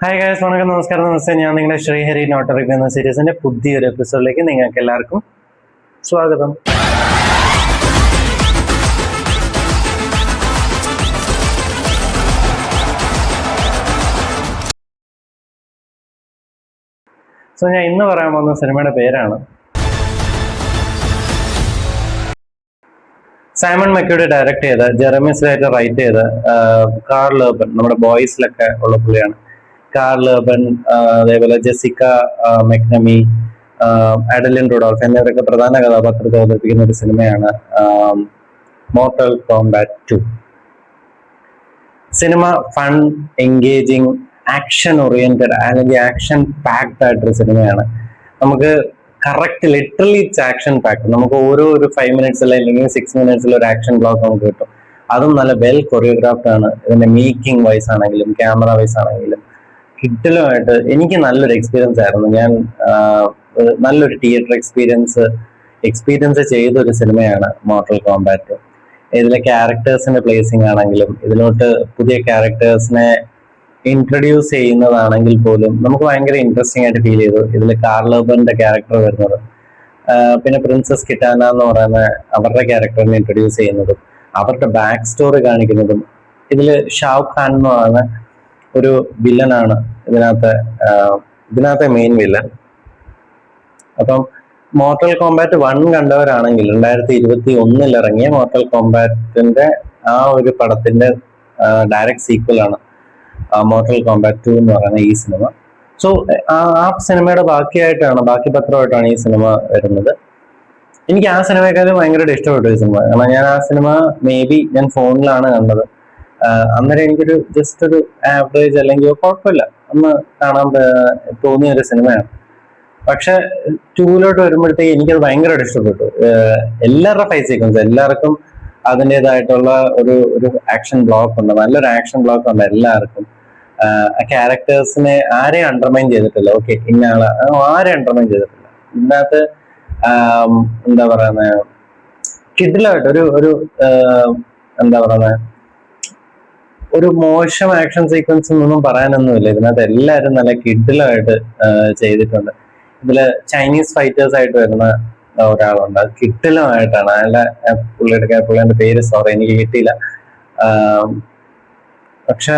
Hi guys, വണക്കം, നമസ്കാരം, നമസ്തേ. ഞാൻ നിങ്ങളുടെ ശ്രീഹരി നോട്ട് റിവ്യൂ എന്ന സീരീസിന്റെ പുതിയൊരു എപ്പിസോഡിലേക്ക് നിങ്ങൾക്ക് എല്ലാവർക്കും സ്വാഗതം. ഞാൻ ഇന്ന് പറയാൻ പോകുന്ന സിനിമയുടെ പേരാണ് സൈമൺ മക്യൂഡ് ഡയറക്ട് ചെയ്ത, ജെറമി സ്ലേറ്റർ റൈറ്റ് ചെയ്ത, കാർൽ ഏർബൻ, നമ്മുടെ ബോയ്സിലൊക്കെ ഉള്ള പുള്ളിയാണ്. കാർൽ ഏർബൻ, അതേപോലെ ജെസിക്ക മെക്നമി, അഡലിൻ റുഡോൾഫ് എന്നിവരൊക്കെ പ്രധാന കഥാപാത്രത്തെ അവതരിപ്പിക്കുന്ന ഒരു സിനിമയാണ് mortal combat 2. Cinema fun, engaging, action oriented അല്ലെങ്കിൽ ആക്ഷൻ പാക്ഡ് ആയിട്ടൊരു സിനിമയാണ്. നമുക്ക് correct literally it's action packed. നമുക്ക് ഓരോ 5 മിനിറ്റ്സ് അല്ലെങ്കിൽ 6 മിനിറ്റ്സിൽ ഒരു ആക്ഷൻ ബ്ലോക്ക് നമുക്ക് കിട്ടും. അതും നല്ല വെൽ കൊറിയോഗ്രാഫ്ഡ് ആണ്. ഇതിന്റെ മേക്കിംഗ് വൈസ് ആണെങ്കിലും ക്യാമറ വൈസ് ആണെങ്കിലും കിട്ടലുമായിട്ട് എനിക്ക് നല്ലൊരു എക്സ്പീരിയൻസ് ആയിരുന്നു. ഞാൻ നല്ലൊരു തിയേറ്റർ എക്സ്പീരിയൻസ് ചെയ്ത ഒരു സിനിമയാണ് മോർട്ടൽ കോംബാറ്റ്. ഇതിലെ ക്യാരക്ടേഴ്സിന്റെ പ്ലേസിംഗ് ആണെങ്കിലും ഇതിലോട്ട് പുതിയ ക്യാരക്ടേഴ്സിനെ ഇൻട്രൊഡ്യൂസ് ചെയ്യുന്നതാണെങ്കിൽ പോലും നമുക്ക് ഭയങ്കര ഇൻട്രസ്റ്റിംഗ് ആയിട്ട് ഫീൽ ചെയ്തു. ഇതിൽ കാർൽ ഏർബന്റെ ക്യാരക്ടർ വരുന്നത്, പിന്നെ പ്രിൻസസ് കിറ്റാന എന്ന് പറയുന്ന അവരുടെ ക്യാരക്ടറിനെ ഇൻട്രൊഡ്യൂസ് ചെയ്യുന്നതും അവരുടെ ബാക്ക് സ്റ്റോറി കാണിക്കുന്നതും. ഇതിൽ ഷാഹുഖ് ഖാൻ എന്ന് പറയുന്ന ഒരു വില്ലനാണ് ഇതിനകത്തെ മെയിൻ വില്ലൻ. അപ്പം മോർട്ടൽ കോംബാറ്റ് 1 കണ്ടവരാണെങ്കിൽ 2021 ഇറങ്ങിയ മോർട്ടൽ കോംബാറ്റിന്റെ ആ ഒരു പടത്തിന്റെ ഡയറക്റ്റ് സീക്വൽ ആണ് മോർട്ടൽ കോംബാറ്റ് 2 എന്ന് പറയുന്ന ഈ സിനിമ. സോ ആ സിനിമയുടെ ബാക്കി പത്രമായിട്ടാണ് ഈ സിനിമ വരുന്നത്. എനിക്ക് ആ സിനിമയെക്കാളും ഭയങ്കരമായിട്ട് ഇഷ്ടപ്പെട്ടു ഈ സിനിമ. കാരണം ഞാൻ ആ സിനിമ ഞാൻ ഫോണിലാണ് കണ്ടത്. അന്നേരം എനിക്കൊരു ജസ്റ്റ് ഒരു ആവറേജ് അല്ലെങ്കിൽ കുഴപ്പമില്ല ഒന്ന് കാണാൻ തോന്നിയ ഒരു സിനിമയാണ്. പക്ഷെ 2 വരുമ്പോഴത്തേക്ക് എനിക്കത് ഭയങ്കരമായിട്ട് ഇഷ്ടപ്പെട്ടു. എല്ലാവരുടെ ഫൈറ്റ് സീക്വൻസ്, എല്ലാവർക്കും അതിൻ്റെതായിട്ടുള്ള ഒരു ആക്ഷൻ ബ്ലോക്ക് ഉണ്ട്, നല്ലൊരു ആക്ഷൻ ബ്ലോക്ക് ഉണ്ട് എല്ലാവർക്കും. ക്യാരക്ടേഴ്സിനെ ആരെയും അണ്ടർമൈൻ ചെയ്തിട്ടില്ല. ഓക്കെ, ഇന്ന ആരെയും അണ്ടർമൈൻ ചെയ്തിട്ടില്ല. ഇതിനകത്ത് എന്താ പറയുന്നത്, കിഡിലായിട്ട് ഒരു എന്താ പറയുന്നത്, ഒരു മോശം ആക്ഷൻ സീക്വൻസ് ഒന്നും പറയാനൊന്നുമില്ല. ഇതിനകത്ത് എല്ലാവരും നല്ല കിഡിലായിട്ട് ചെയ്തിട്ടുണ്ട്. ഇതില് ചൈനീസ് ഫൈറ്റേഴ്സ് ആയിട്ട് വരുന്ന ഒരാളുണ്ട്, അത് കിഡിലുമായിട്ടാണ്. പുള്ളിയുടെ പേര് സോറി എനിക്ക് കിട്ടിയില്ല. പക്ഷെ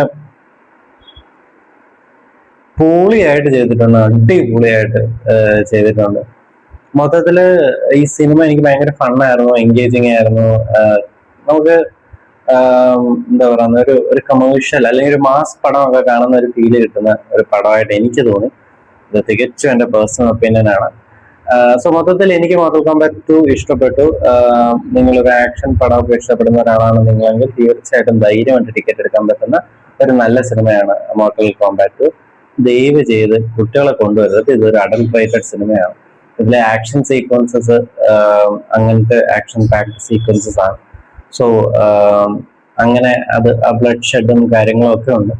പൊളിയായിട്ട് ചെയ്തിട്ടുണ്ട്, അടിപൊളിയായിട്ട് ചെയ്തിട്ടുണ്ട്. മൊത്തത്തില് ഈ സിനിമ എനിക്ക് ഭയങ്കര ഫണ്ണായിരുന്നു, എൻഗേജിങ് ആയിരുന്നു. നമുക്ക് എന്താ പറയുന്ന ഒരു കമേഴ്ഷ്യൽ അല്ലെങ്കിൽ ഒരു മാസ് പടമൊക്കെ കാണുന്ന ഒരു ഫീല് കിട്ടുന്ന ഒരു പടമായിട്ട് എനിക്ക് തോന്നി. ഇത് തികച്ചും എൻ്റെ പേഴ്സണൽ ഒപ്പീനിയൻ ആണ്. സോ മൊത്തത്തിൽ എനിക്ക് മോർട്ടൽ കോംബാറ്റ് 2 ഇഷ്ടപ്പെട്ടു. നിങ്ങളൊരു ആക്ഷൻ പടമൊക്കെ ഇഷ്ടപ്പെടുന്ന ഒരാളാണ് നിങ്ങളെങ്കിൽ തീർച്ചയായിട്ടും ധൈര്യമായിട്ട് ടിക്കറ്റ് എടുക്കാൻ പറ്റുന്ന ഒരു നല്ല സിനിമയാണ് മോർട്ടൽ കോംബാറ്റ് 2. ദയവ് ചെയ്ത് കുട്ടികളെ കൊണ്ടുവരുന്നത്. ഇതൊരു അഡൽട്ട് റേറ്റഡ് സിനിമയാണ്. ഇതിലെ ആക്ഷൻ സീക്വൻസസ് അങ്ങനത്തെ ആക്ഷൻ പാക്ഡ് സീക്വൻസസ് ആണ്. സോ അങ്ങനെ ബ്ലഡ് ഷെഡും കാര്യങ്ങളും ഒക്കെ ഉണ്ട്.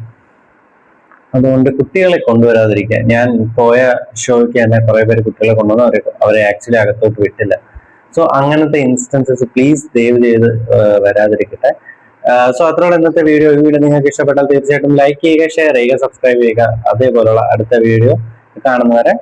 അതുകൊണ്ട് കുട്ടികളെ കൊണ്ടുവരാതിരിക്കുക. ഞാൻ പോയ ഷോയ്ക്ക് തന്നെ കുറെ പേര് കുട്ടികളെ കൊണ്ടുവന്ന് അവരെ ആക്ച്വലി അകത്തോട്ട് വിട്ടില്ല. സോ അങ്ങനത്തെ ഇൻസ്റ്റൻസസ് പ്ലീസ് ദയവ് ചെയ്ത് വരാതിരിക്കട്ടെ. സോ അത്രയോടെ ഇന്നത്തെ വീഡിയോ. ഈ വീഡിയോ നിങ്ങൾക്ക് ഇഷ്ടപ്പെട്ടാൽ തീർച്ചയായിട്ടും ലൈക്ക് ചെയ്യുക, ഷെയർ ചെയ്യുക, സബ്സ്ക്രൈബ് ചെയ്യുക. അതേപോലുള്ള അടുത്ത വീഡിയോ കാണുന്നവരെ